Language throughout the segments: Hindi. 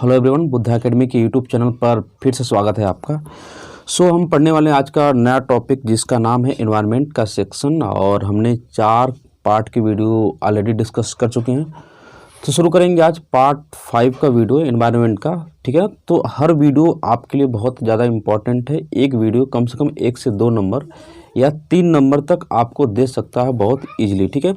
हेलो एवरीवन, बुद्धा एकेडमी के यूट्यूब चैनल पर फिर से स्वागत है आपका। हम पढ़ने वाले हैं आज का नया टॉपिक जिसका नाम है एनवायरनमेंट का सेक्शन, और हमने 4 पार्ट की वीडियो ऑलरेडी डिस्कस कर चुके हैं। तो शुरू करेंगे आज पार्ट 5 का वीडियो एनवायरनमेंट का, ठीक है। तो हर वीडियो आपके लिए बहुत ज़्यादा इम्पॉर्टेंट है। एक वीडियो कम से कम 1 से 2 नंबर या 3 नंबर तक आपको दे सकता है बहुत इजीली, ठीक है।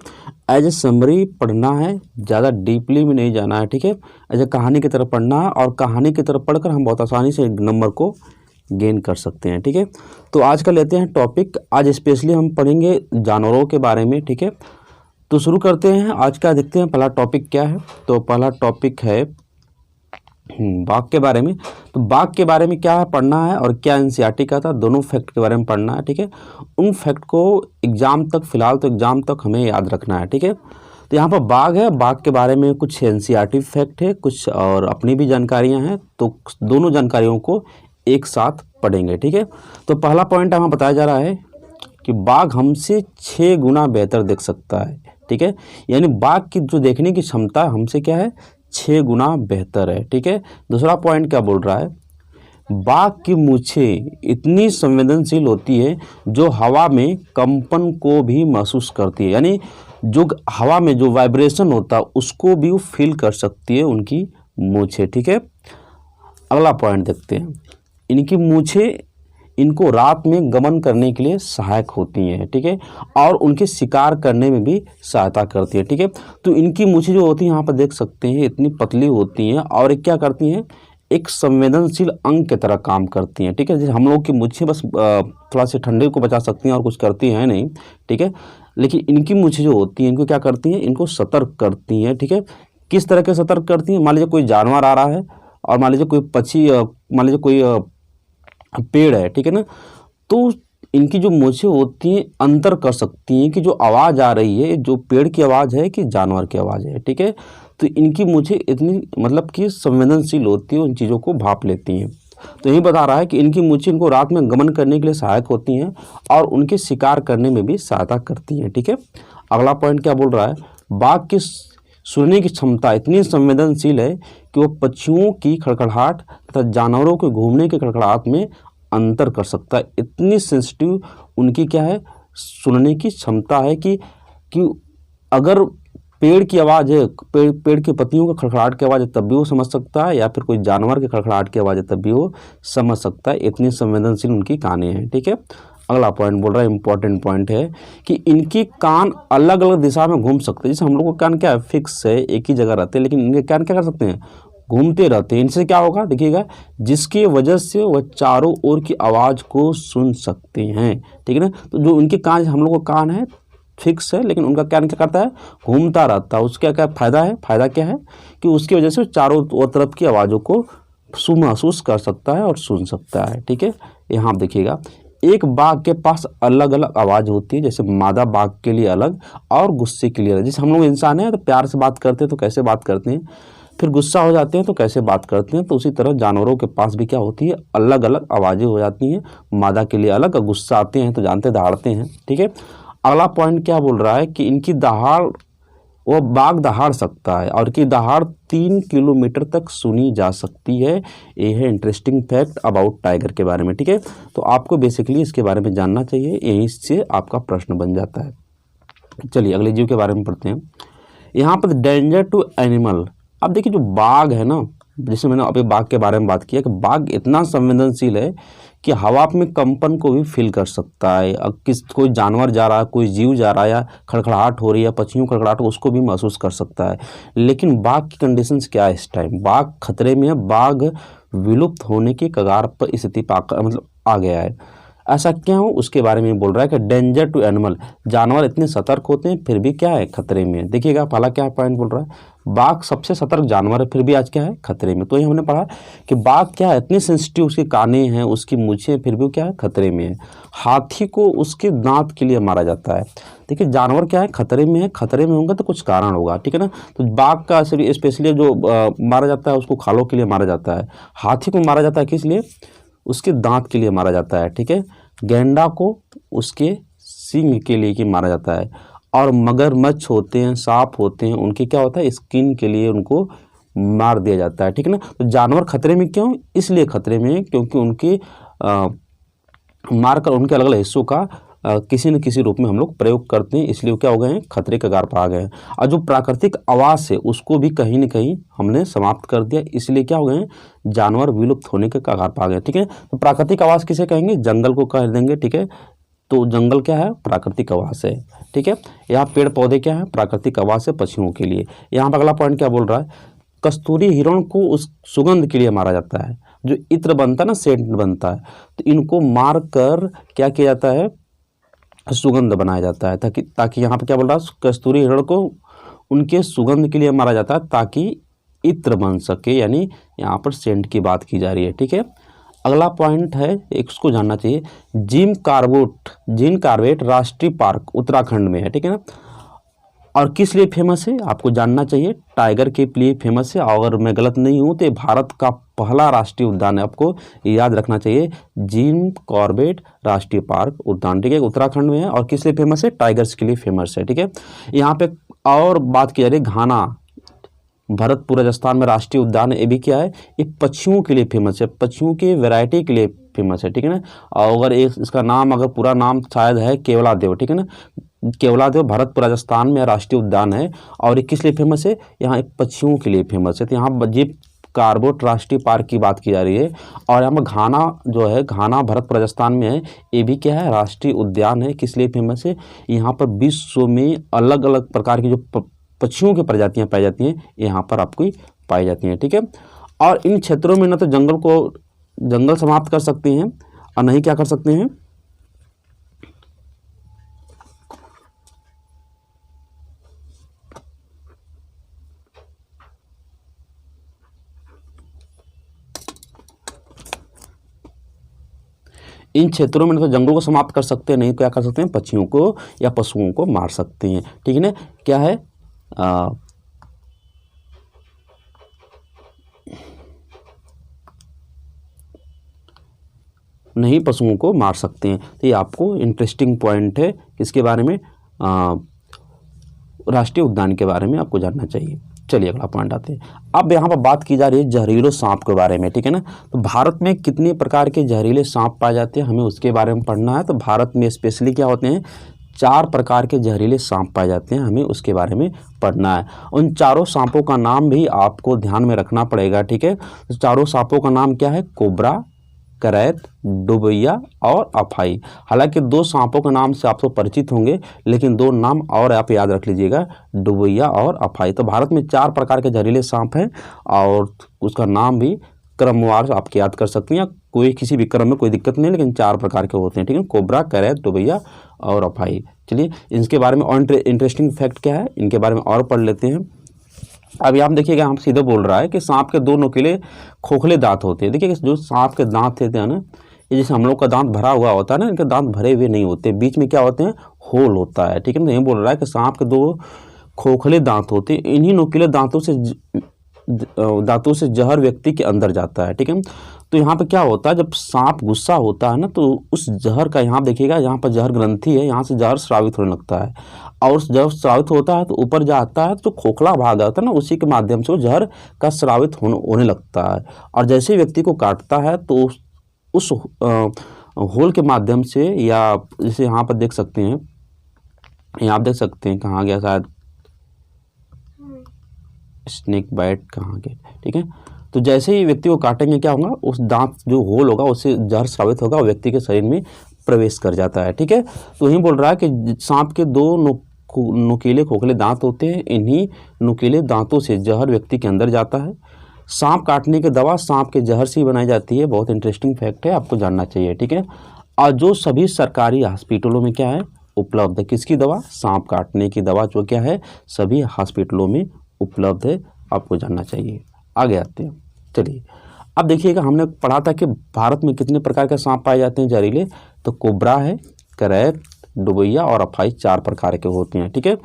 एज ए समरी पढ़ना है, ज़्यादा डीपली में नहीं जाना है, ठीक है। एज ए कहानी की तरफ पढ़ना है, और कहानी की तरफ पढ़कर हम बहुत आसानी से नंबर को गेन कर सकते हैं, ठीक है। तो आज का लेते हैं टॉपिक। आज स्पेशली हम पढ़ेंगे जानवरों के बारे में, ठीक है। तो शुरू करते हैं आज का। देखते हैं पहला टॉपिक क्या है। तो पहला टॉपिक है बाघ के बारे में। तो बाघ के बारे में क्या है पढ़ना है, और क्या एनसीईआरटी का था, दोनों फैक्ट के बारे में पढ़ना है, ठीक है। उन फैक्ट को एग्जाम तक, फिलहाल तो एग्जाम तक हमें याद रखना है, ठीक है। तो यहाँ पर बाघ है, बाघ के बारे में कुछ एनसीईआरटी फैक्ट है, कुछ और अपनी भी जानकारियाँ हैं। तो दोनों जानकारियों को एक साथ पढ़ेंगे, ठीक है। तो पहला पॉइंट हमें बताया जा रहा है कि बाघ हमसे 6 गुना बेहतर देख सकता है, ठीक है। यानी बाघ की जो देखने की क्षमता हमसे क्या है, 6 गुना बेहतर है, ठीक है। दूसरा पॉइंट क्या बोल रहा है, बाघ की मूछें इतनी संवेदनशील होती है जो हवा में कंपन को भी महसूस करती है। यानी जो हवा में जो वाइब्रेशन होता है उसको भी वो फील कर सकती है उनकी मूछें, ठीक है। अगला पॉइंट देखते हैं। इनकी मूछें इनको रात में गमन करने के लिए सहायक होती हैं, ठीक है, और उनके शिकार करने में भी सहायता करती है, ठीक है। तो इनकी मूछें जो होती हैं यहाँ पर देख सकते हैं, इतनी पतली होती हैं, और एक क्या करती हैं, एक संवेदनशील अंग की तरह काम करती हैं, ठीक है। जैसे हम लोग की मूछें बस थोड़ा सा ठंडे को बचा सकती हैं और कुछ करती हैं नहीं, ठीक है। लेकिन इनकी मूछें जो होती हैं इनको क्या करती हैं, इनको सतर्क करती हैं, ठीक है। किस तरह के सतर्क करती हैं, मान लीजिए कोई जानवर आ रहा है, और मान लीजिए कोई पक्षी, मान लीजिए कोई पेड़ है, ठीक है ना। तो इनकी जो मूछें होती हैं अंतर कर सकती हैं कि जो आवाज़ आ रही है, जो पेड़ की आवाज़ है कि जानवर की आवाज़ है, ठीक है। तो इनकी मूछें इतनी मतलब कि संवेदनशील होती है, उन चीज़ों को भाप लेती हैं। तो यही बता रहा है कि इनकी मूछें इनको रात में गमन करने के लिए सहायक होती हैं और उनके शिकार करने में भी सहायता करती हैं, ठीक है। अगला पॉइंट क्या बोल रहा है, बाघ की सुनने की क्षमता इतनी संवेदनशील है कि वो पक्षियों की खड़खड़ाहट तथा जानवरों के घूमने के खड़खड़ाहट में अंतर कर सकता है। इतनी सेंसिटिव उनकी क्या है, सुनने की क्षमता है कि अगर पेड़ की आवाज़ है, पेड़ की पत्तियों के खड़खड़ाहट की आवाज़ है तब भी वो समझ सकता है, या फिर कोई जानवर के खड़खड़ाहट की आवाज़ है तब भी वो समझ सकता है। इतनी संवेदनशील उनकी कानें हैं, ठीक है। अगला पॉइंट बोल रहा है, इंपॉर्टेंट पॉइंट है कि इनकी कान अलग अलग दिशा में घूम सकते हैं। जैसे हम लोग का कान क्या है, फिक्स है, एक ही जगह रहते हैं, लेकिन इनके कान क्या कर सकते हैं, घूमते रहते हैं। इनसे क्या होगा देखिएगा, जिसकी वजह से वह चारों ओर की आवाज़ को सुन सकते हैं, ठीक है ना। तो जो इनके कान, हम लोग का कान है फिक्स है, लेकिन उनका कान क्या करता है, घूमता रहता है। उसका क्या फ़ायदा है, फ़ायदा क्या है कि उसकी वजह से चारों तरफ की आवाज़ों को महसूस कर सकता है और सुन सकता है, ठीक है। यहाँ आप देखिएगा, एक बाघ के पास अलग अलग आवाज़ होती है। जैसे मादा बाघ के लिए अलग और गुस्से के लिए अलग। जैसे हम लोग इंसान हैं तो प्यार से बात करते हैं तो कैसे बात करते हैं, फिर गुस्सा हो जाते हैं तो कैसे बात करते हैं, तो उसी तरह जानवरों के पास भी क्या होती है, अलग अलग आवाज़ें हो जाती हैं। मादा के लिए अलग, और गुस्सा आते हैं तो जानते दहाड़ते हैं, ठीक है। अगला पॉइंट क्या बोल रहा है कि इनकी दहाड़, वो बाघ दहाड़ सकता है और की दहाड़ 3 किलोमीटर तक सुनी जा सकती है। ये है इंटरेस्टिंग फैक्ट अबाउट टाइगर के बारे में, ठीक है। तो आपको बेसिकली इसके बारे में जानना चाहिए, यहीं से आपका प्रश्न बन जाता है। चलिए अगले जीव के बारे में पढ़ते हैं। यहाँ पर डेंजर टू एनिमल। अब देखिए जो बाघ है ना, जैसे मैंने अभी बाघ के बारे में बात किया कि बाघ इतना संवेदनशील है कि हवा में कंपन को भी फील कर सकता है। अब कोई जानवर जा रहा है, कोई जीव जा रहा है, या खड़खड़ाहट हो रही है, पक्षियों खड़खड़ाहट, उसको भी महसूस कर सकता है। लेकिन बाघ की कंडीशंस क्या है, इस टाइम बाघ खतरे में है, बाघ विलुप्त होने की कगार पर स्थिति मतलब आ गया है। ऐसा क्यों, उसके बारे में बोल रहा है कि डेंजर टू एनिमल, जानवर इतने सतर्क होते हैं फिर भी क्या है, खतरे में है। देखिएगा पहला क्या पॉइंट बोल रहा है, बाघ सबसे सतर्क जानवर है फिर भी आज क्या है, खतरे में। तो ये हमने पढ़ा कि बाघ क्या है, इतनी सेंसिटिव उसके कानें हैं, उसकी मूछें, फिर भी क्या है, खतरे में है। हाथी को उसके दांत के लिए मारा जाता है। देखिए जानवर क्या है, खतरे में है, खतरे में होंगे तो कुछ कारण होगा, ठीक है ना। तो बाघ का स्पेशली जो मारा जाता है उसको खालों के लिए मारा जाता है। हाथी को मारा जाता है किस लिए, उसके दांत के लिए मारा जाता है, ठीक है। गैंडा को उसके सींग के लिए कि मारा जाता है। और मगरमच्छ होते हैं, सांप होते हैं, उनके क्या होता है, स्किन के लिए उनको मार दिया जाता है, ठीक है ना। तो जानवर खतरे में क्यों, इसलिए खतरे में क्योंकि उनके मारकर उनके अलग अलग हिस्सों का किसी न किसी रूप में हम लोग प्रयोग करते हैं, इसलिए वो क्या हो गए हैं, खतरे के कगार पर आ गए हैं। और जो प्राकृतिक आवास है उसको भी कहीं न कहीं हमने समाप्त कर दिया, इसलिए क्या हो गए हैं, जानवर विलुप्त होने के कगार पर आ गए, ठीक है। तो प्राकृतिक आवास किसे कहेंगे, जंगल को कह देंगे, ठीक है। तो जंगल क्या है, प्राकृतिक आवास है, ठीक है। यहाँ पेड़ पौधे क्या है, प्राकृतिक आवास है पशुओं के लिए। यहाँ पर अगला पॉइंट क्या बोल रहा है, कस्तूरी हिरण को उस सुगंध के लिए मारा जाता है, जो इत्र बनता है ना, सेंट बनता है, तो इनको मार कर क्या किया जाता है, सुगंध बनाया जाता है, ताकि यहाँ पे क्या बोल रहा है, कस्तूरी हिरण को उनके सुगंध के लिए मारा जाता है ताकि इत्र बन सके, यानी यहाँ पर सेंट की बात की जा रही है, ठीक है। अगला पॉइंट है, एक उसको जानना चाहिए, जिम कॉर्बेट राष्ट्रीय पार्क उत्तराखंड में है, ठीक है ना। और किस लिए फेमस है, आपको जानना चाहिए, टाइगर के लिए फेमस है। अगर मैं गलत नहीं हूँ तो भारत का पहला राष्ट्रीय उद्यान है, आपको याद रखना चाहिए, जिम कॉर्बेट राष्ट्रीय पार्क उद्यान, ठीक है, उत्तराखंड में है। और किस लिए फेमस है, टाइगर्स के लिए फेमस है, ठीक है। यहाँ पे और बात की जा रही है, घाना भरतपुर राजस्थान में राष्ट्रीय उद्यान है, ये भी क्या है, ये पक्षियों के लिए फेमस है, पक्षियों की वैरायटी के लिए फेमस है, ठीक है ना। और अगर इसका नाम, अगर पूरा नाम शायद है केवलादेव, ठीक है ना, केवलादेव भरतपुर राजस्थान में राष्ट्रीय उद्यान है। और ये किस लिए फेमस है, यहाँ पक्षियों के लिए फेमस है। तो यहाँ जिम कॉर्बेट राष्ट्रीय पार्क की बात की जा रही है। और यहाँ पर घाना जो है, घाना भरतपुर राजस्थान में है, ये भी क्या है, राष्ट्रीय उद्यान है। किस लिए फेमस है, यहाँ पर विश्व में अलग अलग प्रकार की जो पक्षियों की प्रजातियाँ पाई जाती हैं, यहाँ पर आपको पाई जाती हैं, ठीक है। और इन क्षेत्रों में न तो जंगल समाप्त कर सकते हैं और नहीं क्या कर सकते हैं, इन क्षेत्रों में तो जंगलों को समाप्त कर सकते हैं, नहीं क्या कर सकते हैं, पक्षियों को या पशुओं को मार सकते हैं, ठीक है ना। क्या है, नहीं पशुओं को मार सकते हैं। तो ये आपको इंटरेस्टिंग पॉइंट है, इसके बारे में राष्ट्रीय उद्यान के बारे में आपको जानना चाहिए। चलिए अगला पॉइंट आते हैं। अब यहाँ पर बात की जा रही है जहरीले सांप के बारे में, ठीक है ना। तो भारत में कितने प्रकार के जहरीले सांप पाए जाते हैं, हमें उसके बारे में पढ़ना है। तो भारत में स्पेशली क्या होते हैं, 4 प्रकार के जहरीले सांप पाए जाते हैं, हमें उसके बारे में पढ़ना है। उन चारों सांपों का नाम भी आपको ध्यान में रखना पड़ेगा, ठीक है। तो चारों सांपों का नाम क्या है, कोबरा, करैत, डुबैया और अफाई। हालांकि 2 सांपों के नाम से आप तो परिचित होंगे, लेकिन 2 नाम और आप याद रख लीजिएगा, डुबैया और अफाई। तो भारत में 4 प्रकार के जहरीले सांप हैं और उसका नाम भी क्रमवार आप याद कर सकते हैं, कोई किसी भी क्रम में कोई दिक्कत नहीं, लेकिन 4 प्रकार के होते हैं, ठीक है, कोबरा, करैत, डुबैया और अफाई। चलिए इनके बारे में और इंटरेस्टिंग फैक्ट क्या है, इनके बारे में और पढ़ लेते हैं। अब यहाँ देखिएगा, हम सीधे बोल रहा है कि सांप के 2 नुकीले खोखले दांत होते हैं। देखिए जो सांप के दांत होते हैं ना, ये जैसे हम लोग का दांत भरा हुआ होता है ना, इनके दांत भरे हुए नहीं होते, बीच में क्या होते हैं, होल होता है, ठीक है ना। ये बोल रहा है कि सांप के 2 खोखले दांत होते हैं, इन्हीं नुकीले दांतों से जहर व्यक्ति के अंदर जाता है, ठीक है। तो यहाँ पे क्या होता है, जब सांप गुस्सा होता है ना, तो उस जहर का, यहाँ देखिएगा, यहाँ पर जहर ग्रंथि है, यहाँ से जहर स्रावित होने लगता है, और जब स्रावित होता है तो ऊपर जाता है, तो खोखला भाग आता है ना, उसी के माध्यम से वो जहर का स्रावित होने लगता है। और जैसे ही व्यक्ति को काटता है तो उस होल के माध्यम से, या जैसे यहाँ पर देख सकते हैं, यहाँ आप देख सकते हैं, कहाँ गया शायद स्नेक बाइट, कहाँ गया, ठीक है। तो जैसे ही व्यक्ति को काटेंगे क्या होगा, उस दांत जो होल होगा उससे जहर स्रावित होगा और व्यक्ति के शरीर में प्रवेश कर जाता है, ठीक है। तो यही बोल रहा है कि सांप के 2 नुकीले खोखले दांत होते हैं, इन्हीं नुकीले दांतों से जहर व्यक्ति के अंदर जाता है। सांप काटने की दवा सांप के जहर से ही बनाई जाती है, बहुत इंटरेस्टिंग फैक्ट है, आपको जानना चाहिए, ठीक है। और जो सभी सरकारी हॉस्पिटलों में क्या है, उपलब्ध है, किसकी दवा, सांप काटने की दवा, जो क्या है सभी हॉस्पिटलों में उपलब्ध है, आपको जानना चाहिए। आगे आते हैं, चलिए अब देखिएगा, हमने पढ़ा था कि भारत में कितने प्रकार के सांप पाए जाते हैं जहरीले, तो कोबरा है, करैत, डुबैया और अफाई 4 प्रकार के होते हैं, ठीक है।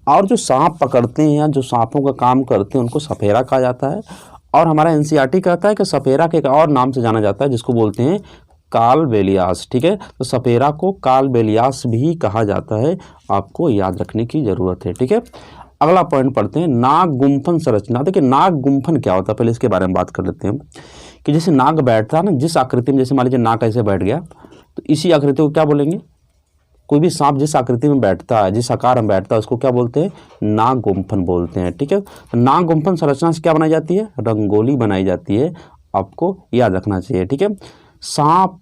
और जो सांप पकड़ते हैं या जो सांपों का काम करते हैं उनको सफेरा कहा जाता है। और हमारा एनसीईआरटी कहता है कि सफेरा के एक और नाम से जाना जाता है, जिसको बोलते हैं कालबेलियास, ठीक है। तो सफेरा को कालबेलियास भी कहा जाता है, आपको याद रखने की ज़रूरत है, ठीक है। अगला पॉइंट पढ़ते हैं, नाक गुम्फन संरचना। देखिए नाक गुम्फन क्या होता है, पहले इसके बारे में बात कर लेते हैं कि जैसे नाक बैठता है ना, जिस आकृति में, जैसे मान लीजिए नाक ऐसे बैठ गया तो इसी आकृति को क्या बोलेंगे, कोई भी सांप जिस आकृति में बैठता है, जिस आकार में बैठता है, उसको क्या बोलते हैं, नाक गुम्फन बोलते हैं। ठीक है, तो नाक गुम्फन संरचना से क्या बनाई जाती है, रंगोली बनाई जाती है, आपको याद रखना चाहिए। ठीक है, सांप,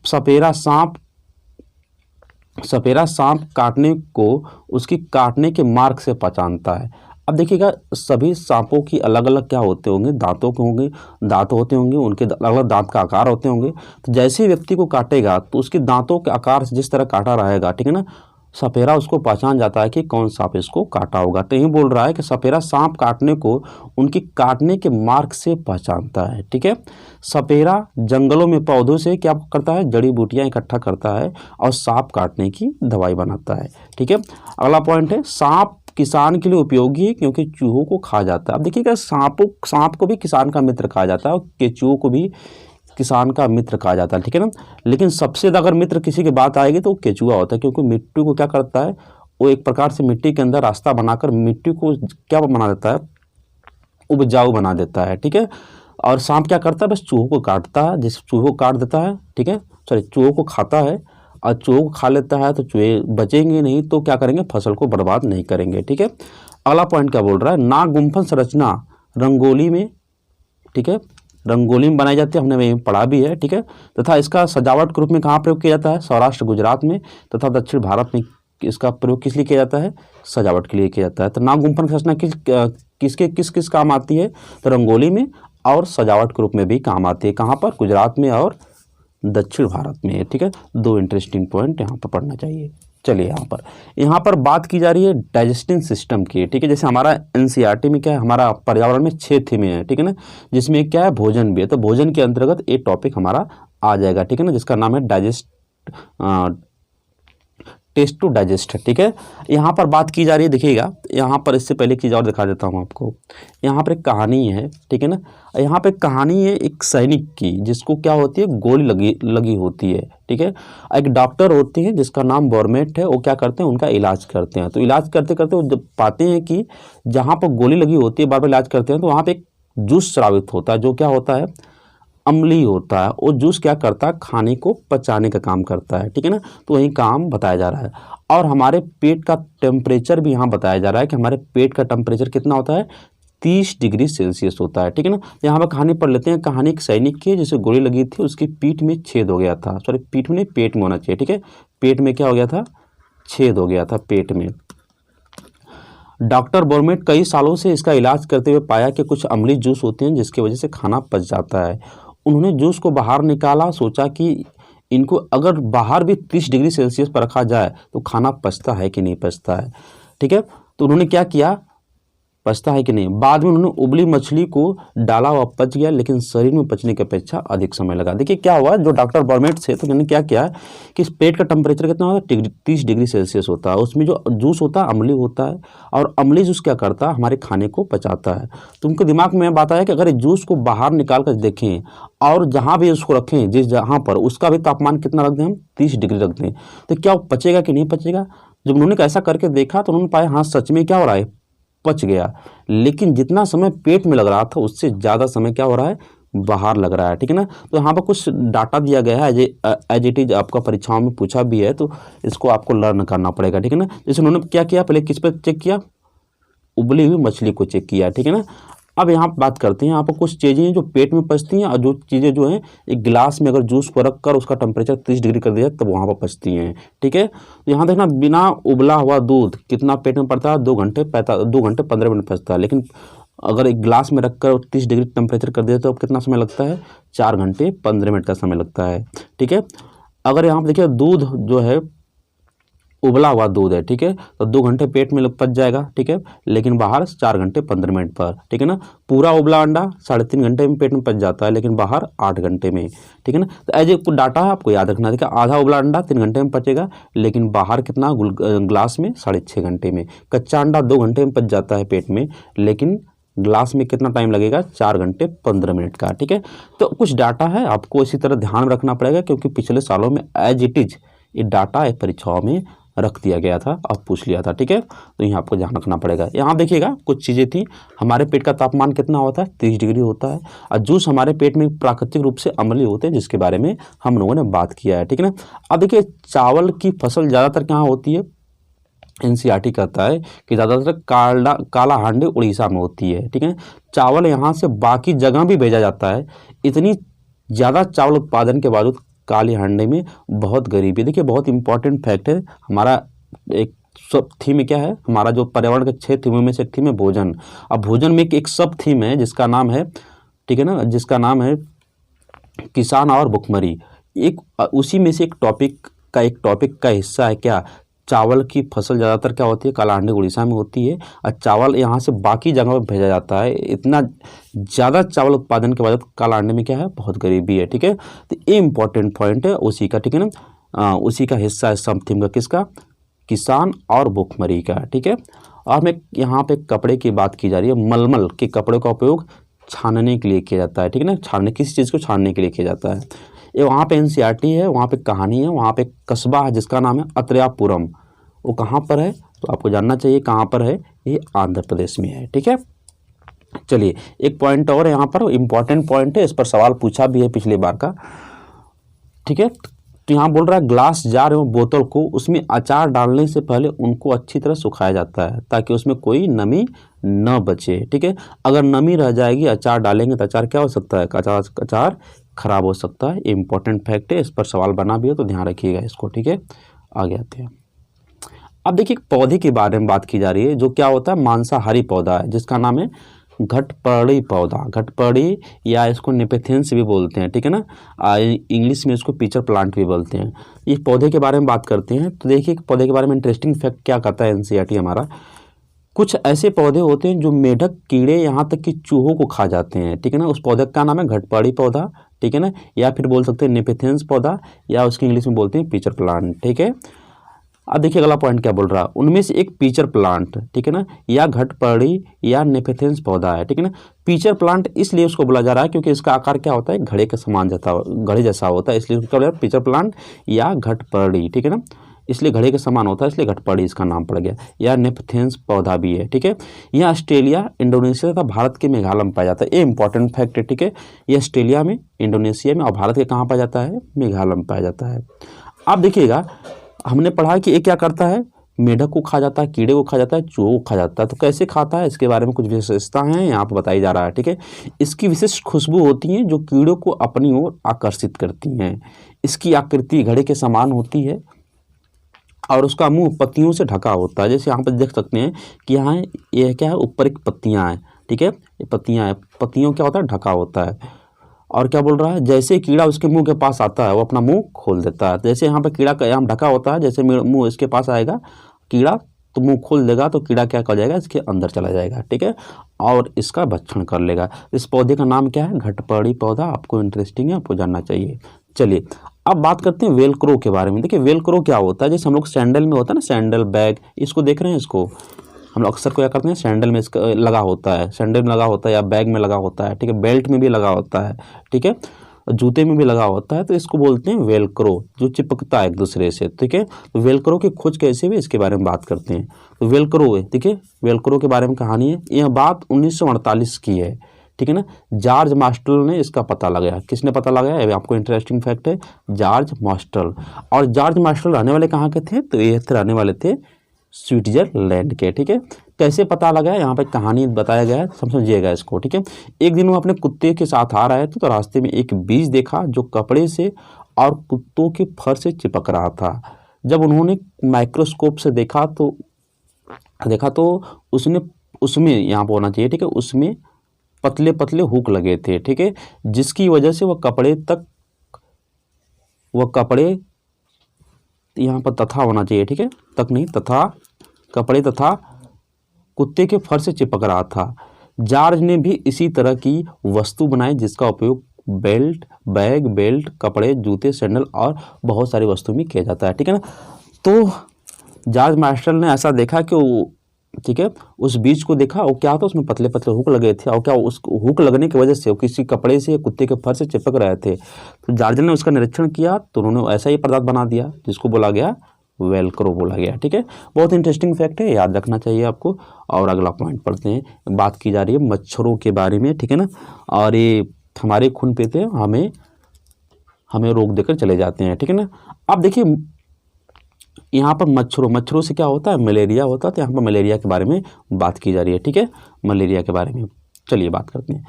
सपेरा सांप काटने को उसकी काटने के मार्ग से पहचानता है। अब देखिएगा सभी सांपों की अलग अलग क्या होते होंगे, दांतों के होंगे, दांत होते होंगे, उनके अलग अलग दांत का आकार होते होंगे। तो जैसे ही व्यक्ति को काटेगा तो उसके दांतों के आकार से जिस तरह काटा रहेगा, ठीक है ना, सपेरा उसको पहचान जाता है कि कौन सांप इसको काटा होगा। तो यही बोल रहा है कि सपेरा सांप काटने को उनकी काटने के मार्ग से पहचानता है। ठीक है, सपेरा जंगलों में पौधों से क्या करता है, जड़ी बूटियां इकट्ठा करता है और सांप काटने की दवाई बनाता है। ठीक है, अगला पॉइंट है, सांप किसान के लिए उपयोगी है क्योंकि चूहों को खा जाता है। अब देखिएगा सांप को भी किसान का मित्र कहा जाता है और केचुओं को भी किसान का मित्र कहा जाता है। ठीक है ना, लेकिन सबसे ज़्यादा अगर मित्र किसी की बात आएगी तो केचुआ होता है, क्योंकि मिट्टी को क्या करता है, वो एक प्रकार से मिट्टी के अंदर रास्ता बनाकर मिट्टी को क्या बना देता है, उपजाऊ बना देता है। ठीक है, और सांप क्या करता है, बस चूहों को काटता है, जिस चूहों को काट देता है, ठीक है, सॉरी चूहों को खाता है और चूहों को खा लेता है तो चूहे बचेंगे नहीं, तो क्या करेंगे, फसल को बर्बाद नहीं करेंगे। ठीक है, अगला पॉइंट क्या बोल रहा है, नाक गुम्फन संरचना रंगोली में, ठीक है, रंगोली में बनाई जाती है, हमने वहीं पढ़ा भी है। ठीक है, तथा इसका सजावट के रूप में कहाँ प्रयोग किया जाता है, सौराष्ट्र गुजरात में, तथा दक्षिण भारत में इसका प्रयोग किस लिए किया जाता है, सजावट के लिए किया जाता है। तो नाक गुम्फन संरचना किस किस काम आती है, तो रंगोली में और सजावट के रूप में भी काम आती है। कहाँ पर, गुजरात में और दक्षिण भारत में। ठीक है, दो इंटरेस्टिंग पॉइंट यहाँ पर पढ़ना चाहिए। चलिए यहाँ पर बात की जा रही है डाइजेस्टिंग सिस्टम की। ठीक है, जैसे हमारा एनसीईआरटी में क्या है, हमारा पर्यावरण में 6 थीमें हैं। ठीक है ना, जिसमें क्या है, भोजन भी है, तो भोजन के अंतर्गत एक टॉपिक हमारा आ जाएगा। ठीक है ना, जिसका नाम है टेस्ट टू डाइजेस्ट। ठीक है, यहाँ पर बात की जा रही है, देखिएगा यहाँ पर, इससे पहले एक चीज़ और दिखा देता हूँ आपको। यहाँ पर एक कहानी है, ठीक है ना, यहाँ पे कहानी है एक सैनिक की, जिसको क्या होती है, गोली लगी होती है। ठीक है, एक डॉक्टर होते हैं जिसका नाम बोरमेट है, वो क्या करते हैं, उनका इलाज करते हैं। तो इलाज करते करते वो जब पाते हैं कि जहाँ पर गोली लगी होती है, बार बार इलाज करते हैं, तो वहाँ पर एक जूस स्रावित होता है, जो क्या होता है, अम्लीय होता है। वो जूस क्या करता है, खाने को पचाने का काम करता है। ठीक है ना, तो वही काम बताया जा रहा है। और हमारे पेट का टेम्परेचर भी यहाँ बताया जा रहा है कि हमारे पेट का टेम्परेचर कितना होता है, 30 डिग्री सेल्सियस होता है। ठीक है ना, यहाँ पर कहानी पढ़ लेते हैं। कहानी एक सैनिक की, जिसे गोली लगी थी, उसकी पीठ में छेद हो गया था, सॉरी पीठ में नहीं, पेट में होना चाहिए। ठीक है, पेट में क्या हो गया था, छेद हो गया था पेट में। डॉक्टर बोरमेट कई सालों से इसका इलाज करते हुए पाया कि कुछ अम्लीय जूस होते हैं जिसकी वजह से खाना पच जाता है। उन्होंने जूस को बाहर निकाला, सोचा कि इनको अगर बाहर भी 30 डिग्री सेल्सियस पर रखा जाए तो खाना पचता है कि नहीं पचता है। ठीक है, तो उन्होंने क्या किया, पचता है कि नहीं। बाद में उन्होंने उबली मछली को डाला, वह पच गया, लेकिन शरीर में पचने की अपेक्षा अधिक समय लगा। देखिए क्या हुआ, जो डॉक्टर बोरमेट थे, तो उन्होंने क्या किया कि इस पेट का टेम्परेचर कितना होता है, 30 डिग्री सेल्सियस होता है। उसमें जो जूस होता है अम्लीय होता है, और अम्लीय जूस क्या करता है, हमारे खाने को पचाता है। तो उनके दिमाग में बात आया कि अगर जूस को बाहर निकाल कर देखें और जहाँ भी उसको रखें, जिस जहाँ पर, उसका भी तापमान कितना रख दें हम, 30 डिग्री रख दें, तो क्या वो पचेगा कि नहीं पचेगा। जब उन्होंने ऐसा करके देखा तो उन्होंने पाया, हाँ सच में क्या हो रहा है, पच गया। लेकिन जितना समय पेट में लग रहा था उससे ज़्यादा समय क्या हो रहा है, बाहर लग रहा है। ठीक है ना, तो यहाँ पर कुछ डाटा दिया गया है, एज इट इज आपका परीक्षाओं में पूछा भी है, तो इसको आपको लर्न करना पड़ेगा। ठीक है ना, जैसे उन्होंने क्या किया, पहले किस पर चेक किया, उबली हुई मछली को चेक किया। ठीक है ना, अब यहाँ बात करते हैं, यहाँ पर कुछ चीज़ें हैं जो पेट में पचती हैं, और जो चीज़ें जो हैं, एक गिलास में अगर जूस को रख कर उसका टेम्परेचर 30 डिग्री कर दिया तब वहाँ पर पचती हैं। ठीक है, तो यहाँ देखना, बिना उबला हुआ दूध कितना पेट में पड़ता है, 2 घंटे 15 मिनट पचता है। लेकिन अगर एक गिलास में रखकर 30 डिग्री टेम्परेचर कर दिया तो अब कितना समय लगता है, 4 घंटे 15 मिनट का समय लगता है। ठीक है, अगर यहाँ पर देखिए दूध जो है, उबला हुआ दूध है, ठीक है, तो 2 घंटे पेट में पच जाएगा। ठीक है, लेकिन बाहर 4 घंटे 15 मिनट पर। ठीक है ना, पूरा उबला अंडा 3.5 घंटे में पेट में पच जाता है, लेकिन बाहर 8 घंटे में। ठीक है ना, तो एज ए डाटा है, आपको याद रखना। देखिए आधा उबला अंडा 3 घंटे में पचेगा, लेकिन बाहर कितना, ग्लास में 6.5 घंटे में। कच्चा अंडा 2 घंटे में पच जाता है पेट में, लेकिन ग्लास में कितना टाइम लगेगा, 4 घंटे 15 मिनट का। ठीक है, तो कुछ डाटा है, आपको इसी तरह ध्यान रखना पड़ेगा, क्योंकि पिछले सालों में एज इट इज ये डाटा परीक्षाओं में रख दिया गया था और पूछ लिया था, ठीक है। तो यहाँ आपको ध्यान रखना पड़ेगा। यहाँ देखिएगा कुछ चीज़ें थी। हमारे पेट का तापमान कितना होता है? 30 डिग्री होता है। और जूस हमारे पेट में प्राकृतिक रूप से अम्लीय होते हैं, जिसके बारे में हम लोगों ने बात किया है, ठीक है ना। अब देखिए चावल की फसल ज़्यादातर कहाँ होती है? एनसीईआरटी कहता है कि ज़्यादातर काला हांडी उड़ीसा में होती है, ठीक है। चावल यहाँ से बाकी जगह भी भेजा जाता है। इतनी ज़्यादा चावल उत्पादन के बावजूद काली हांडी में बहुत गरीबी। देखिए बहुत इंपॉर्टेंट फैक्ट है। हमारा एक सब थीम क्या है? हमारा जो पर्यावरण के 6 थीमों में से एक थीम है भोजन। अब भोजन में एक सब थीम है जिसका नाम है, ठीक है ना, जिसका नाम है किसान और भुखमरी। एक उसी में से एक टॉपिक का हिस्सा है क्या? चावल की फसल ज़्यादातर क्या होती है? काला हांडी उड़ीसा में होती है और चावल यहाँ से बाकी जगहों पर भेजा जाता है। इतना ज़्यादा चावल उत्पादन के बाद काला हांडी में क्या है? बहुत गरीबी है, ठीक है। तो ये इंपॉर्टेंट पॉइंट है उसी का, ठीक है ना। उसी का हिस्सा है सब थीम का, किसका? किसान और भुखमरी का, ठीक है। और मैं यहाँ पे कपड़े की बात की जा रही है। मलमल के कपड़े का उपयोग छानने के लिए किया जाता है, ठीक है ना। किसी चीज़ को छानने के लिए किया जाता है। ये वहाँ पे एनसीईआरटी है, वहाँ पे कहानी है, वहाँ पे कस्बा है जिसका नाम है अत्रेयापुरम। वो कहाँ पर है? तो आपको जानना चाहिए कहाँ पर है। ये आंध्र प्रदेश में है, ठीक है। चलिए एक पॉइंट और यहाँ पर इम्पॉर्टेंट पॉइंट है, इस पर सवाल पूछा भी है पिछली बार का, ठीक है। तो यहाँ बोल रहा है ग्लास जार एवं बोतल को उसमें अचार डालने से पहले उनको अच्छी तरह सुखाया जाता है ताकि उसमें कोई नमी न बचे, ठीक है। अगर नमी रह जाएगी अचार डालेंगे तो अचार क्या हो सकता है? अचार खराब हो सकता है। इंपॉर्टेंट फैक्ट है, इस पर सवाल बना भी है तो ध्यान रखिएगा इसको, ठीक है। आगे आते हैं। अब देखिए पौधे के बारे में बात की जा रही है जो क्या होता है? मांसाहारी पौधा है जिसका नाम है घटपर्णी पौधा। घटपर्णी या इसको नेपेथेंस भी बोलते हैं, ठीक है ना। इंग्लिश में इसको पिचर प्लांट भी बोलते हैं। इस पौधे के बारे में बात करते हैं तो देखिए पौधे के बारे में इंटरेस्टिंग फैक्ट क्या कहता है एनसीईआरटी हमारा। कुछ ऐसे पौधे होते हैं जो मेढक, कीड़े, यहाँ तक कि चूहों को खा जाते हैं, ठीक है ना। उस पौधे का नाम है घटपर्णी पौधा, ठीक है ना। या फिर बोल सकते हैं नेपेथेंस पौधा या उसकी इंग्लिश में बोलते हैं पिचर प्लांट, ठीक है। अब देखिए अगला पॉइंट क्या बोल रहा है। उनमें से एक पीचर प्लांट, ठीक है ना, या घटपर्णी या नेपेथेंस पौधा है, ठीक है ना। पीचर प्लांट इसलिए उसको बोला जा रहा है क्योंकि इसका आकार क्या होता है? घड़े के समान घड़े जैसा होता है, इसलिए उसको बोला पीचर प्लांट या घटपर्णी, ठीक है ना। इसलिए घड़े के समान होता है इसलिए घटपर्णी इसका नाम पड़ गया। या नेपेथेंस पौधा भी है, ठीक है। यह ऑस्ट्रेलिया, इंडोनेशिया तथा भारत के मेघालय में पाया जाता है। ये इंपॉर्टेंट फैक्ट है, ठीक है। ये ऑस्ट्रेलिया में, इंडोनेशिया में और भारत के कहाँ पाया जाता है? मेघालय में पाया जाता है। आप देखिएगा हमने पढ़ा कि ये क्या करता है? मेढक को खा जाता है, कीड़े को खा जाता है, चूहों को खा जाता है। तो कैसे खाता है इसके बारे में कुछ विशेषता हैं यहाँ पर बताई जा रहा है, ठीक है। इसकी विशिष्ट खुशबू होती है जो कीड़ों को अपनी ओर आकर्षित करती हैं। इसकी आकृति घड़े के समान होती है और उसका मुंह पत्तियों से ढका होता है। जैसे यहाँ पर देख सकते हैं कि यहाँ ये क्या है? ऊपर एक पत्तियाँ हैं, ठीक है। ये पत्तियाँ हैं, पत्तियों क्या होता है? ढका होता है। और क्या बोल रहा है? जैसे कीड़ा उसके मुंह के पास आता है वो अपना मुंह खोल देता है। जैसे यहाँ पे कीड़ा का यहाँ ढका होता है, जैसे मुंह इसके पास आएगा कीड़ा तो मुंह खोल देगा तो कीड़ा क्या कर जाएगा? इसके अंदर चला जाएगा, ठीक है, और इसका भक्षण कर लेगा। इस पौधे का नाम क्या है? घटपर्णी पौधा। आपको इंटरेस्टिंग है, आपको जानना चाहिए। चलिए अब बात करते हैं वेलक्रो के बारे में। देखिए वेलक्रो क्या होता है? जैसे हम लोग सैंडल में होता है ना, सैंडल बैग, इसको देख रहे हैं, इसको हम लोग अक्सर क्या करते हैं? सैंडल में इसका लगा होता है, सैंडल में लगा होता है या बैग में लगा होता है, ठीक है। बेल्ट में भी लगा होता है, ठीक है, जूते में भी लगा होता है। तो इसको बोलते हैं वेलक्रो, जो चिपकता है एक दूसरे से, ठीक है। तो वेलक्रो की खोज कैसे हुई इसके बारे में बात करते हैं। तो वेलक्रो है, ठीक है, वेलक्रो के बारे में कहानी है। यह बात 1948 की है, ठीक है ना। जॉर्ज मास्टल ने इसका पता लगाया। किसने पता लगाया? ये आपको इंटरेस्टिंग फैक्ट है, जॉर्ज मास्टल। और जॉर्ज मास्टल रहने वाले कहाँ के थे? तो ये रहने वाले थे स्विट्जरलैंड के, ठीक है। कैसे पता लगा? यहाँ पे कहानी बताया गया है, समझिएगा इसको, ठीक है। एक दिन वो अपने कुत्ते के साथ आ रहे थे तो रास्ते में एक बीज देखा जो कपड़े से और कुत्तों के फर से चिपक रहा था। जब उन्होंने माइक्रोस्कोप से देखा तो उसमें यहाँ पर होना चाहिए, ठीक है, उसमें पतले पतले हुक लगे थे, ठीक है, जिसकी वजह से वह कपड़े यहाँ पर तथा होना चाहिए, ठीक है, तक नहीं, तथा कपड़े तथा कुत्ते के फर से चिपक रहा था। जॉर्ज ने भी इसी तरह की वस्तु बनाई जिसका उपयोग बैग, कपड़े, जूते, सैंडल और बहुत सारी वस्तु में किया जाता है, ठीक है ना। तो जॉर्ज मास्टल ने ऐसा देखा कि ठीक है, उस बीज को देखा और क्या था? उसमें पतले पतले हुक लगे थे और क्या उस हुक लगने की वजह से वो किसी कपड़े से या कुत्ते के फर से चिपक रहे थे। तो जॉर्ज ने उसका निरीक्षण किया तो उन्होंने ऐसा ही पदार्थ बना दिया जिसको बोला गया वेलक्रो बोला गया। ठीक है, बहुत इंटरेस्टिंग फैक्ट है, याद रखना चाहिए आपको। और अगला पॉइंट पढ़ते हैं, बात की जा रही है मच्छरों के बारे में। ठीक है ना, और ये हमारे खून पीते हैं, हमें रोग देकर चले जाते हैं। ठीक है ना, अब देखिए यहाँ पर मच्छरों से क्या होता है, मलेरिया होता है। तो यहाँ पर मलेरिया के बारे में बात की जा रही है। ठीक है, मलेरिया के बारे में चलिए बात करते हैं।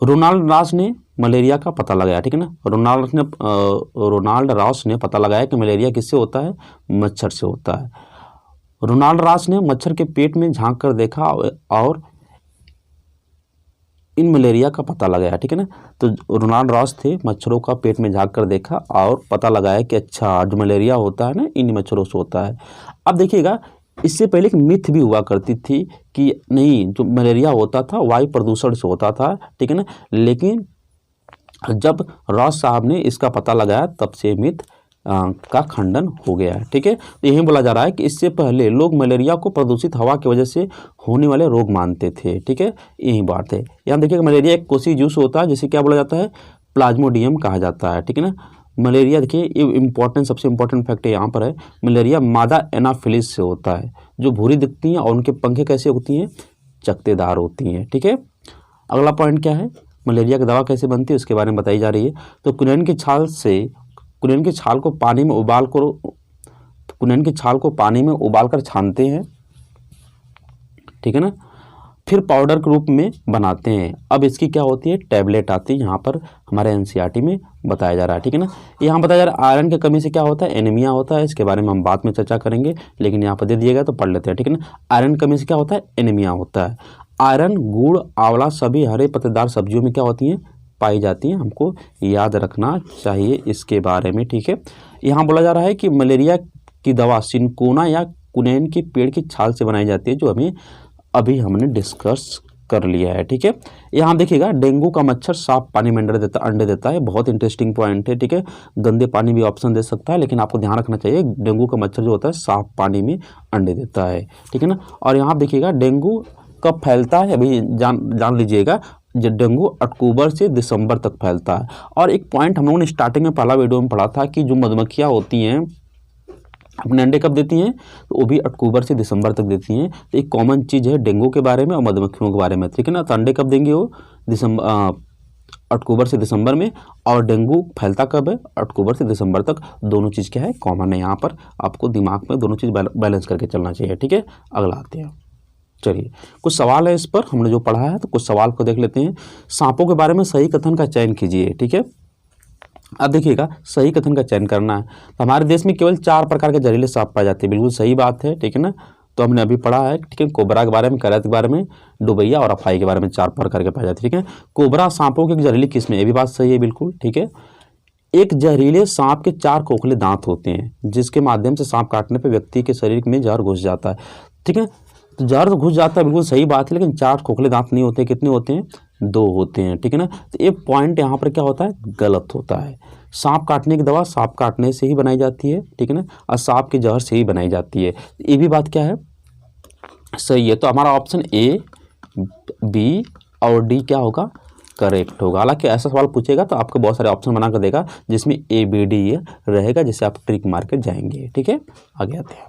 रोनाल्ड रॉस ने मलेरिया का पता लगाया। ठीक है ना, रोनाल्ड रॉस ने पता लगाया कि मलेरिया किससे होता है, मच्छर से होता है। रोनाल्ड रॉस ने मच्छर के पेट में झांक कर देखा और इन मलेरिया का पता लगाया। ठीक है ना, तो रोनाल्ड रॉस थे, मच्छरों का पेट में झांक कर देखा और पता लगाया कि अच्छा जो मलेरिया होता है ना, इन मच्छरों से होता है। अब देखिएगा, इससे पहले एक मिथ भी हुआ करती थी कि नहीं, जो मलेरिया होता था वायु प्रदूषण से होता था। ठीक है ना, लेकिन जब रॉस साहब ने इसका पता लगाया तब से मिथ का खंडन हो गया है। ठीक है, तो यही बोला जा रहा है कि इससे पहले लोग मलेरिया को प्रदूषित हवा की वजह से होने वाले रोग मानते थे। ठीक है, यही बात है। यहाँ देखिए मलेरिया एक कोसी जूस होता है जिसे क्या बोला जाता है, प्लाज्मोडियम कहा जाता है। ठीक है ना, मलेरिया देखिए ये सबसे इम्पोर्टेंट फैक्ट यहाँ पर है, मलेरिया मादा एनाफिलिस से होता है, जो भूरी दिखती हैं और उनके पंखें कैसे होती हैं, चकत्तेदार होती हैं। ठीक है, अगला पॉइंट क्या है, मलेरिया की दवा कैसे बनती है उसके बारे में बताई जा रही है। तो कुनैन की छाल को पानी में उबाल कर छानते हैं। ठीक है ना, फिर पाउडर के रूप में बनाते हैं। अब इसकी क्या होती है, टैबलेट आती है, यहाँ पर हमारे एनसीईआरटी में बताया जा रहा है। ठीक है ना, यहाँ बताया जा रहा है आयरन की कमी से क्या होता है, एनीमिया होता है। इसके बारे में हम बाद में चर्चा करेंगे, लेकिन यहाँ पर दे दिएगा तो पढ़ लेते हैं। ठीक है ना, आयरन कमी से क्या होता है, एनीमिया होता है। आयरन, गुड़, आंवला सभी हरे पत्तेदार सब्जियों में क्या होती हैं, पाई जाती हैं। हमको याद रखना चाहिए इसके बारे में। ठीक है, यहाँ बोला जा रहा है कि मलेरिया की दवा सिनकोना या कुनैन की पेड़ की छाल से बनाई जाती है, जो अभी हमने डिस्कस कर लिया है। ठीक है, यहाँ देखिएगा डेंगू का मच्छर साफ पानी में अंडे देता है। बहुत इंटरेस्टिंग पॉइंट है। ठीक है, गंदे पानी भी ऑप्शन दे सकता है, लेकिन आपको ध्यान रखना चाहिए डेंगू का मच्छर जो होता है साफ पानी में अंडे देता है। ठीक है ना, और यहाँ देखिएगा डेंगू कब फैलता है, अभी जान लीजिएगा, जब डेंगू अक्टूबर से दिसंबर तक फैलता है। और एक पॉइंट हम लोगों ने स्टार्टिंग में पहला वीडियो में पढ़ा था कि जो मधुमक्खियाँ होती हैं अपने अंडे कब देती हैं, तो वो भी अक्टूबर से दिसंबर तक देती हैं। तो एक कॉमन चीज़ है डेंगू के बारे में और मधुमक्खियों के बारे में। ठीक है ना, तो अंडे कब देंगे वो, अक्टूबर से दिसंबर में, और डेंगू फैलता कब है, अक्टूबर से दिसंबर तक। दोनों चीज़ क्या है, कॉमन है। यहाँ पर आपको दिमाग में दोनों चीज़ बैलेंस करके चलना चाहिए। ठीक है, अगला आते हैं। चलिए कुछ सवाल है इस पर, हमने जो पढ़ा है तो कुछ सवाल को देख लेते हैं। सांपों के बारे में सही कथन का चयन कीजिए। ठीक है, अब देखिएगा सही कथन का चयन करना है। तो हमारे देश में केवल 4 प्रकार के जहरीले सांप पाए जाते हैं, बिल्कुल सही बात है। ठीक है ना, तो हमने अभी पढ़ा है। ठीक है, कोबरा के बारे में, करैत के बारे में, डुबैया और अफाई के बारे में 4 प्रकार के पाए जाते हैं। ठीक है, कोबरा सांपों की एक जहरीली किस्म है, ये भी बात सही है बिल्कुल। ठीक है, एक जहरीले सांप के 4 खोखले दांत होते हैं, जिसके माध्यम से सांप काटने पर व्यक्ति के शरीर में जहर घुस जाता है। ठीक है, तो जहर तो घुस जाता है, बिल्कुल सही बात है, लेकिन 4 खोखले दांत नहीं होते। कितने होते हैं, 2 होते हैं। ठीक है ना, तो ये पॉइंट यहाँ पर क्या होता है, गलत होता है। सांप काटने की दवा सांप काटने से ही बनाई जाती है। ठीक है ना, और सांप के जहर से ही बनाई जाती है। ये भी बात क्या है, सही है। तो हमारा ऑप्शन ए, बी और डी क्या होगा, करेक्ट होगा। हालांकि ऐसा सवाल पूछेगा तो आपको बहुत सारे ऑप्शन बना कर देगा जिसमें ए बी डी रहेगा, जिससे आप ट्रिक मार के जाएंगे। ठीक है, आगे आते हैं।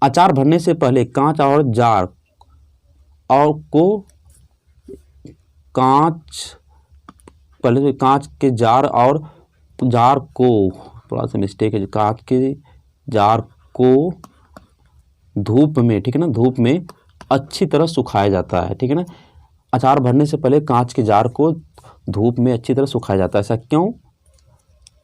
अचार भरने से पहले कांच और जार और को कांच के जार और जार को, थोड़ा सा मिस्टेक है, कांच के जार को धूप में, ठीक है ना, धूप में अच्छी तरह सुखाया जाता है। ठीक है ना, अचार भरने से पहले कांच के जार को धूप में अच्छी तरह सुखाया जाता है। ऐसा क्यों,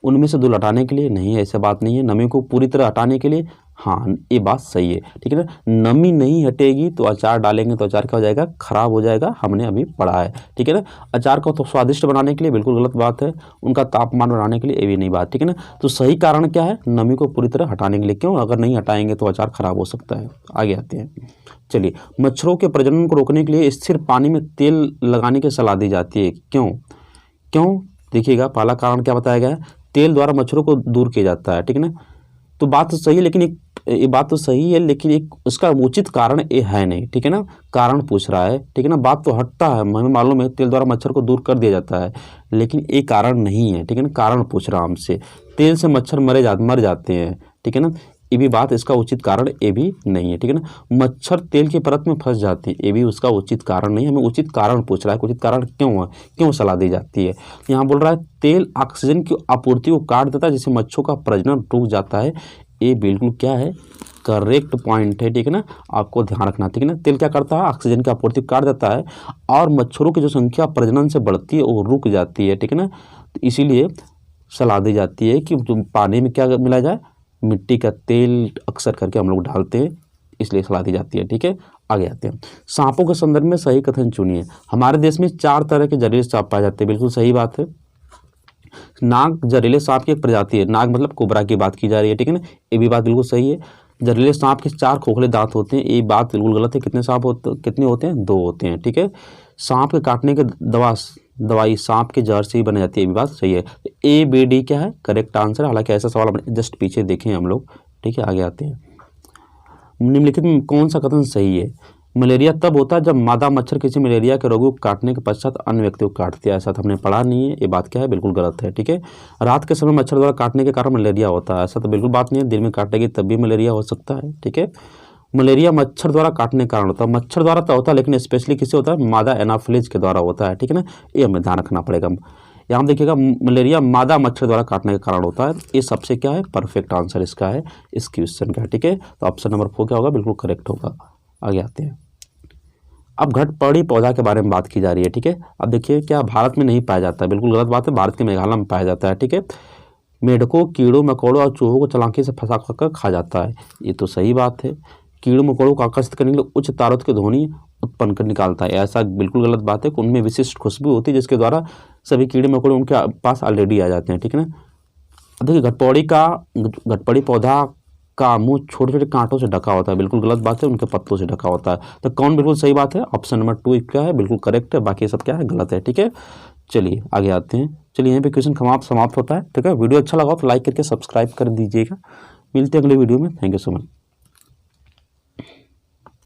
उनमें से धूल हटाने के लिए नहीं है, ऐसा बात नहीं है। नमी को पूरी तरह हटाने के लिए, हाँ ये बात सही है। ठीक है ना, नमी नहीं हटेगी तो अचार डालेंगे तो अचार क्या हो जाएगा, खराब हो जाएगा, हमने अभी पढ़ा है। ठीक है ना, अचार को तो स्वादिष्ट बनाने के लिए बिल्कुल गलत बात है, उनका तापमान बढ़ाने के लिए ये भी नहीं बात। ठीक है ना, तो सही कारण क्या है, नमी को पूरी तरह हटाने के लिए। क्यों, अगर नहीं हटाएंगे तो अचार खराब हो सकता है। आगे आते हैं। चलिए, मच्छरों के प्रजनन को रोकने के लिए स्थिर पानी में तेल लगाने की सलाह दी जाती है। क्यों देखिएगा, पहला कारण क्या बताया गया है, तेल द्वारा मच्छरों को दूर किया जाता है। ठीक है ना, तो बात तो सही है, लेकिन ये बात तो सही है, लेकिन एक उसका उचित कारण ये है नहीं। ठीक है ना, कारण पूछ रहा है। ठीक है ना, बात तो हटता है, हमें मालूम है तेल द्वारा मच्छर को दूर कर दिया जाता है, लेकिन ये कारण नहीं है। ठीक है ना, कारण पूछ रहा हमसे, तेल से मच्छर मर जाते हैं। ठीक है ना, ये भी बात इसका उचित कारण ये भी नहीं है, ठीक है ना। मच्छर तेल की परत में फंस जाती है, ये भी उसका उचित कारण नहीं है। हमें उचित कारण पूछ रहा है, उचित कारण क्यों है, क्यों सलाह दी जाती है। यहाँ बोल रहा है तेल ऑक्सीजन की आपूर्ति को काट देता है जिससे मच्छरों का प्रजनन रुक जाता है। ये बिल्कुल क्या है, करेक्ट पॉइंट है, ठीक है ना। आपको ध्यान रखना, ठीक है ना। तेल क्या करता है, ऑक्सीजन की आपूर्ति काट देता है और मच्छरों की जो संख्या प्रजनन से बढ़ती है वो रुक जाती है, ठीक है ना। तो इसीलिए सलाह दी जाती है कि जो पानी में क्या मिला जाए, मिट्टी का तेल अक्सर करके हम लोग डालते हैं, इसलिए सलाह दी जाती है, ठीक है। आगे आते हैं, सांपों के संदर्भ में सही कथन चुनिए। हमारे देश में 4 तरह के जहरीले सांप पाए जाते हैं, बिल्कुल सही बात है। नाग जहरीले सांप की एक प्रजाति है, नाग मतलब कोबरा की बात की जा रही है, ठीक है ना। ये भी बात बिल्कुल सही है। जहरीले सांप के 4 खोखले दांत होते हैं, ये बात बिल्कुल गलत है। कितने होते हैं, 2 होते हैं, ठीक है। सांप के काटने के दवाई सांप के जहर से ही बन जाती है, ये भी बात सही है। ABD क्या है करेक्ट आंसर। हालांकि ऐसा सवाल हमने जस्ट पीछे देखे हैं हम लोग, ठीक है। आगे आते हैं, निम्नलिखित में कौन सा कथन सही है। मलेरिया तब होता है जब मादा मच्छर किसी मलेरिया के रोगी को काटने के पश्चात अन्य व्यक्ति को काटती है, ऐसा तो हमने पढ़ा नहीं है, ये बात क्या है, बिल्कुल गलत है, ठीक है। रात के समय मच्छर द्वारा काटने के कारण मलेरिया होता है, ऐसा तो बिल्कुल बात नहीं है। दिन में काटेगी तब भी मलेरिया हो सकता है, ठीक है। मलेरिया मच्छर द्वारा काटने के कारण होता है, मच्छर द्वारा तो होता है लेकिन स्पेशली किससे होता है, मादा एनाफिलीज के द्वारा होता है, ठीक है ना। ये हमें ध्यान रखना पड़ेगा। यहाँ देखिएगा मलेरिया मादा मच्छर द्वारा काटने के कारण होता है, ये सबसे क्या है परफेक्ट आंसर इसका है, इस क्वेश्चन का, ठीक है। तो ऑप्शन नंबर 4 क्या होगा, बिल्कुल करेक्ट होगा। आगे आते हैं, अब घटपड़ी पौधा के बारे में बात की जा रही है, ठीक है। अब देखिए क्या भारत में नहीं पाया जाता है, बिल्कुल गलत बात है, भारत के मेघालय में पाया जाता है, ठीक है। मेढकों, कीड़ों, मकोड़ों और चूहों को चालाकी से फंसा कर खा जाता है, ये तो सही बात है। कीड़ों मकोड़ों को आकर्षित करने के लिए उच्च तारों की ध्वनि उत्पन्न कर निकालता है, ऐसा बिल्कुल गलत बात है। उनमें विशिष्ट खुशबू होती है जिसके द्वारा सभी कीड़े मकोड़े उनके पास ऑलरेडी आ जाते हैं, ठीक है ना। अब देखिए घटपड़ी पौधा का मुंह छोटे छोटे कांटों से ढका होता है, बिल्कुल गलत बात है, उनके पत्तों से ढका होता है। तो कौन बिल्कुल सही बात है, ऑप्शन नंबर 2 क्या है, बिल्कुल करेक्ट है, बाकी सब क्या है, गलत है, ठीक है। चलिए आगे आते हैं, चलिए यहाँ पे क्वेश्चन समाप्त होता है, ठीक है। वीडियो अच्छा लगा तो लाइक करके सब्सक्राइब कर दीजिएगा। मिलते हैं अगले वीडियो में, थैंक यू सो मच।